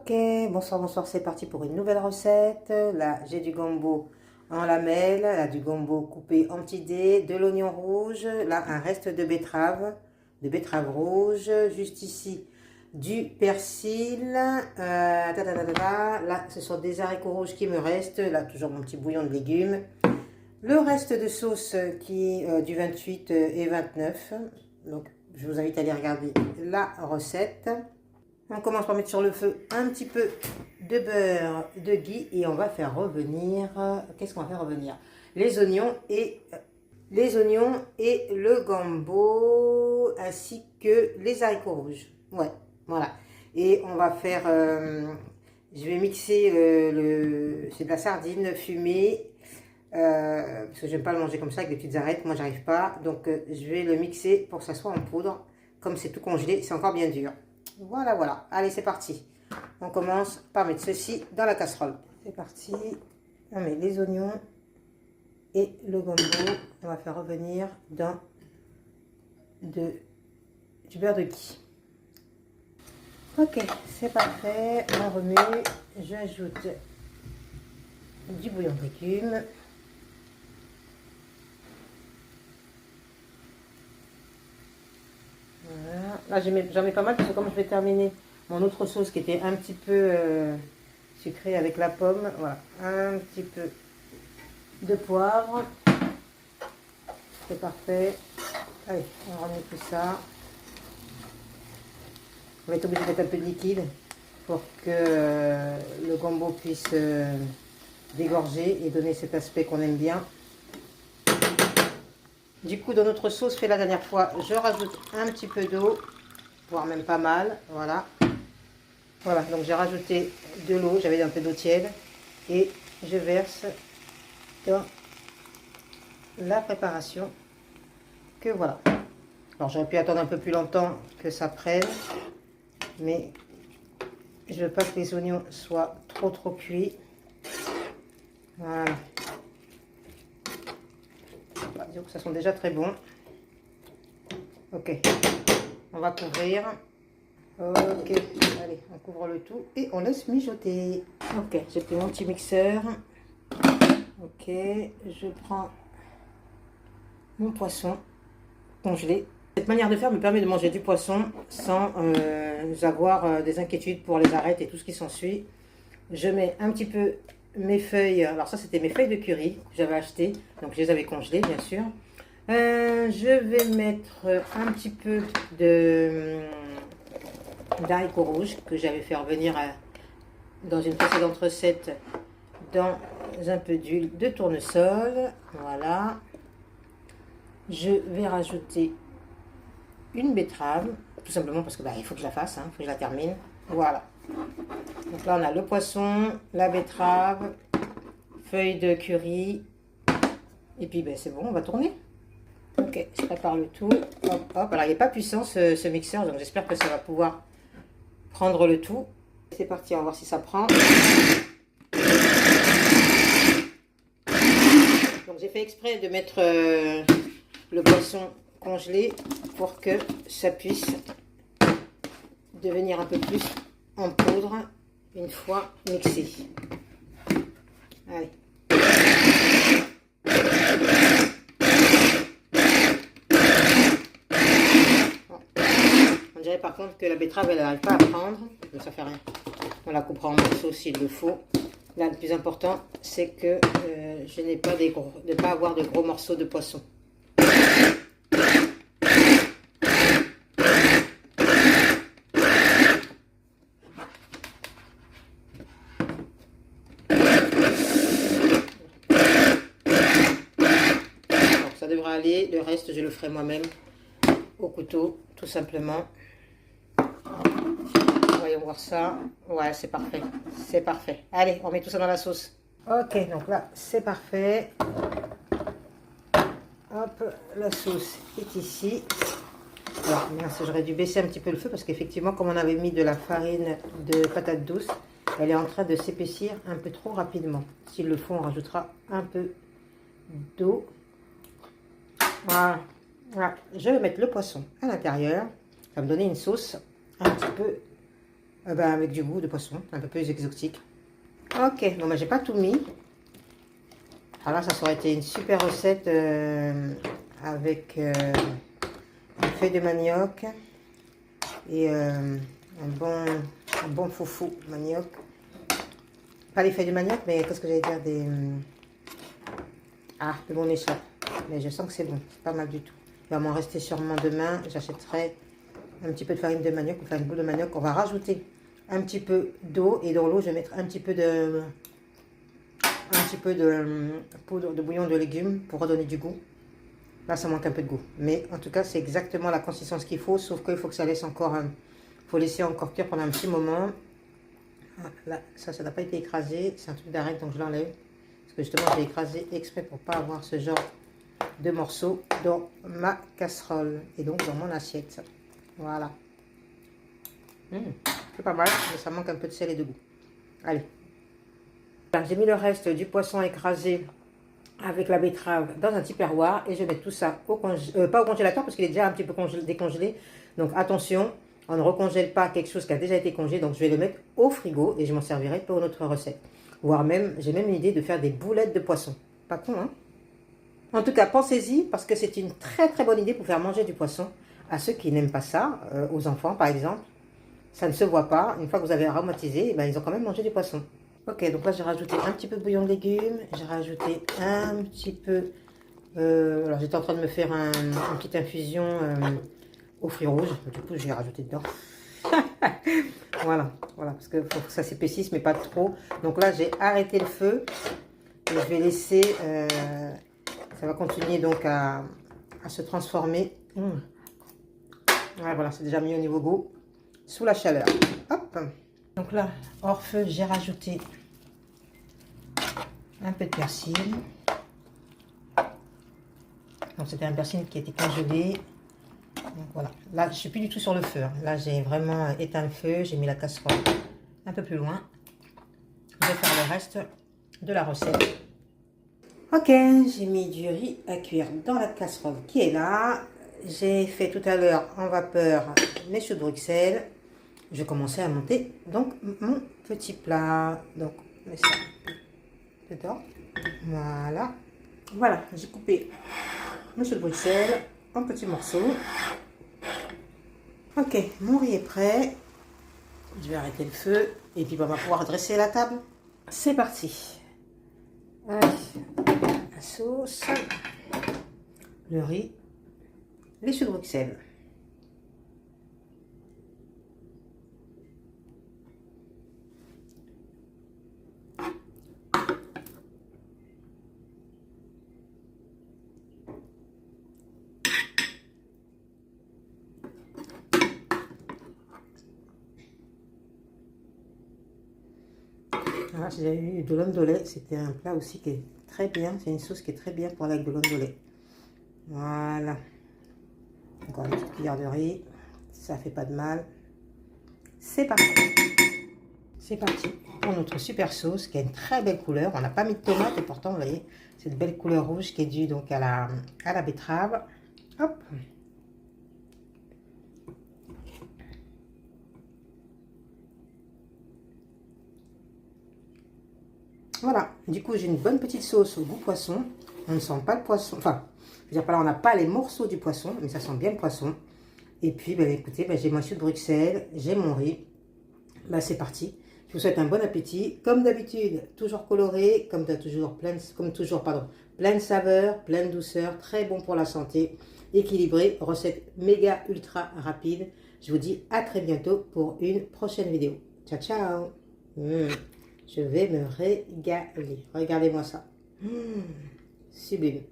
Ok, bonsoir, bonsoir, c'est parti pour une nouvelle recette. Là, j'ai du gombo en lamelles, là, du gombo coupé en petits dés, de l'oignon rouge, là, un reste de betterave rouge, juste ici, du persil, là, ce sont des haricots rouges qui me restent, là, toujours mon petit bouillon de légumes, le reste de sauce du 28 et 29, donc je vous invite à aller regarder la recette. On commence par mettre sur le feu un petit peu de beurre de ghee et on va faire revenir, qu'est-ce qu'on va faire revenir? Les oignons et le gombo ainsi que les haricots rouges. Ouais, voilà. Et on va faire, je vais mixer c'est de la sardine fumée, parce que j'aime pas le manger comme ça avec des petites arêtes, moi j'arrive pas. Donc je vais le mixer pour que ça soit en poudre. Comme c'est tout congelé, c'est encore bien dur. Voilà, voilà. Allez, c'est parti. On commence par mettre ceci dans la casserole. C'est parti. On met les oignons et le gombo. On va faire revenir dans du beurre de ghee. Ok, c'est parfait. On remue. J'ajoute du bouillon de légumes. Voilà. Là, j'en mets pas mal parce que comme je vais terminer mon autre sauce qui était un petit peu sucrée avec la pomme, voilà, un petit peu de poivre. C'est parfait. Allez, on remet tout ça. On va être obligé de mettre un peu de liquide pour que le gombo puisse dégorger et donner cet aspect qu'on aime bien. Du coup, dans notre sauce fait la dernière fois, je rajoute un petit peu d'eau, voire même pas mal, voilà. Voilà, donc j'ai rajouté de l'eau, j'avais un peu d'eau tiède, et je verse dans la préparation, que voilà. Alors j'aurais pu attendre un peu plus longtemps que ça prenne, mais je veux pas que les oignons soient trop cuits. Voilà. Disons que ça sent déjà très bon. Ok, on va couvrir. Ok, allez, on couvre le tout et on laisse mijoter. Ok, j'ai pris mon petit mixeur. Ok, je prends mon poisson congelé. Cette manière de faire me permet de manger du poisson sans avoir des inquiétudes pour les arêtes et tout ce qui s'ensuit. Je mets un petit peu mes feuilles, alors ça c'était mes feuilles de curry que j'avais achetées, donc je les avais congelées bien sûr. Je vais mettre un petit peu d'haricots rouges que j'avais fait revenir dans une précédente recette dans un peu d'huile de tournesol. Voilà. Je vais rajouter une betterave, tout simplement parce que il faut que je la fasse, il faut que je la termine. Voilà. Donc là on a le poisson, la betterave, feuilles de curry, et puis c'est bon, on va tourner. Ok, je prépare le tout. Hop, hop. Alors il n'est pas puissant ce mixeur, donc j'espère que ça va pouvoir prendre le tout. C'est parti, on va voir si ça prend. Donc j'ai fait exprès de mettre le poisson congelé pour que ça puisse devenir un peu plus en poudre une fois mixé. Allez. Bon. On dirait par contre que la betterave elle n'arrive pas à prendre, mais ça fait rien. On la coupera en morceaux s'il le faut. Là, le plus important, c'est que je n'ai pas de pas avoir de gros morceaux de poisson. Ça devrait aller, le reste je le ferai moi-même au couteau, tout simplement. Voyons voir ça. Ouais, c'est parfait, c'est parfait. Allez, on met tout ça dans la sauce. Ok, donc là, c'est parfait. Hop, la sauce est ici. Alors, mince, j'aurais dû baisser un petit peu le feu parce qu'effectivement, comme on avait mis de la farine de patate douce, elle est en train de s'épaissir un peu trop rapidement. S'il le faut, on rajoutera un peu d'eau. Voilà. Voilà. Je vais mettre le poisson à l'intérieur. Ça va me donner une sauce un petit peu Ben, avec du goût de poisson, un peu plus exotique. Ok, bon, ben, j'ai pas tout mis. Alors là, ça aurait été une super recette avec des feuilles de manioc et un bon foufou manioc. Pas les feuilles de manioc, mais qu'est-ce que j'allais dire, des... Ah, de mon échappe. Mais je sens que c'est bon, c'est pas mal du tout. Il va m'en rester sûrement demain. J'achèterai un petit peu de farine de manioc, ou farine de boule de manioc. On va rajouter un petit peu d'eau. Et dans l'eau, je vais mettre un petit peu de poudre de bouillon de légumes pour redonner du goût. Là, ça manque un peu de goût. Mais en tout cas, c'est exactement la consistance qu'il faut. Sauf qu'il faut que ça laisse encore... faut laisser encore cuire pendant un petit moment. Là, ça n'a pas été écrasé. C'est un truc d'arête, donc je l'enlève. Parce que justement, je l'ai écrasé exprès pour pas avoir ce genre de morceaux dans ma casserole. Et donc, dans mon assiette. Voilà. C'est pas mal, mais ça manque un peu de sel et de goût. Allez. J'ai mis le reste du poisson écrasé avec la betterave dans un tupperware et je vais mettre tout ça au pas au congélateur parce qu'il est déjà un petit peu décongelé. Donc attention, on ne recongèle pas quelque chose qui a déjà été congelé. Donc je vais le mettre au frigo et je m'en servirai pour une autre recette. Voire même, j'ai même une idée de faire des boulettes de poisson. Pas con, hein? En tout cas, pensez-y parce que c'est une très très bonne idée pour faire manger du poisson à ceux qui n'aiment pas ça, aux enfants par exemple. Ça ne se voit pas. Une fois que vous avez aromatisé, ben, ils ont quand même mangé du poisson. Ok, donc là j'ai rajouté un petit peu de bouillon de légumes. J'ai rajouté un petit peu... alors j'étais en train de me faire une petite infusion aux fruits rouges. Du coup, j'ai rajouté dedans. Voilà, parce que faut que ça s'épaississe, mais pas trop. Donc là, j'ai arrêté le feu. Et je vais laisser... ça va continuer donc à se transformer. Ouais, voilà, c'est déjà mieux au niveau goût. Sous la chaleur. Hop. Donc là, hors feu, j'ai rajouté un peu de persil. Donc c'était un persil qui a été congelé. Donc voilà. Là, je ne suis plus du tout sur le feu. Hein. Là, j'ai vraiment éteint le feu. J'ai mis la casserole un peu plus loin. Je vais faire le reste de la recette. Ok, j'ai mis du riz à cuire dans la casserole qui est là. J'ai fait tout à l'heure en vapeur mes choux de Bruxelles. Je vais commencer à monter donc mon petit plat. Donc, on met ça dedans. Voilà. Voilà, j'ai coupé mes choux de Bruxelles en petits morceaux. Ok, mon riz est prêt. Je vais arrêter le feu et puis on va pouvoir dresser la table. C'est parti. Allez, la sauce, le riz, les choux de Bruxelles. Voilà, j'ai eu de l'ondolé, c'était un plat aussi qui est très bien, c'est une sauce qui est très bien pour avec de l'ondolé. Voilà. Encore une petite cuillère de riz, ça fait pas de mal. C'est parti. C'est parti pour notre super sauce qui a une très belle couleur. On n'a pas mis de tomate et pourtant, vous voyez, cette belle couleur rouge qui est due donc à la betterave. Hop. Voilà, du coup j'ai une bonne petite sauce au goût poisson. On ne sent pas le poisson, enfin, je veux dire, là on n'a pas les morceaux du poisson, mais ça sent bien le poisson. Et puis, ben, écoutez, ben, j'ai mon choux de Bruxelles, j'ai mon riz. Ben, c'est parti. Je vous souhaite un bon appétit. Comme d'habitude, toujours coloré, comme toujours, plein de saveurs, plein de douceur, très bon pour la santé, équilibré, recette méga ultra rapide. Je vous dis à très bientôt pour une prochaine vidéo. Ciao, ciao. Je vais me régaler. Regardez-moi ça. Sublime.